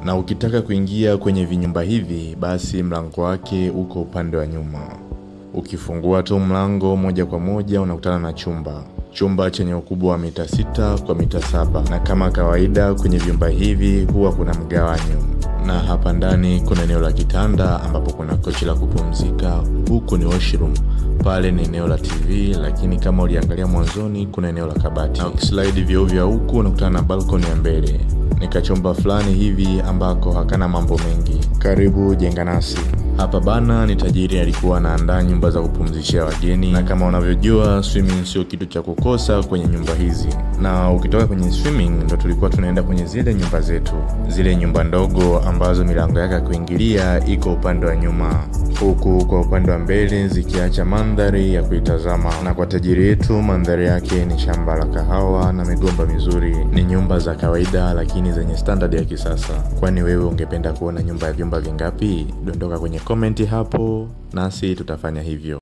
na ukitaka kuingia kwenye vinyumba hivi basi mlango wake uko upande wa nyuma. Ukifungua tu mlango moja kwa moja unakutana na chumba chenye ukubwa wa mita 6 kwa mita 7, na kama kawaida kwenye vyumba hivi huwa kuna mgawanyo. Na hapa ndani kuna eneo la kitanda ambapo kuna kochi la kupumzika, huku ni washroom, pale ni eneo la TV, lakini kama uliangalia mwanzoni kuna eneo la kabati. Na ukislide vioo vya huku unakutana na balcony ya mbele. Ni kachumba fulani hivi ambako hakana mambo mengi. Karibu jenga nasi. Hapa bana ni tajiri alikuwa anaandaa nyumba za kupumzishia wageni, na kama unavyojua swimming sio kitu cha kukosa kwenye nyumba hizi. Na ukitoka kwenye swimming ndo tulikuwa tunaenda kwenye zile nyumba zetu, zile nyumba ndogo ambazo milango yake kuingilia iko upande wa nyuma, huku kwa upande wa mbele zikiacha mandhari ya kuitazama. Na kwa tajiri yetu mandhari yake ni shamba la kahawa na migomba mizuri. Ni nyumba za kawaida lakini zenye standard ya kisasa. Kwani wewe ungependa kuona nyumba ya vyumba vingapi? Dondoka kwenye comment hapo nasi tutafanya hivyo.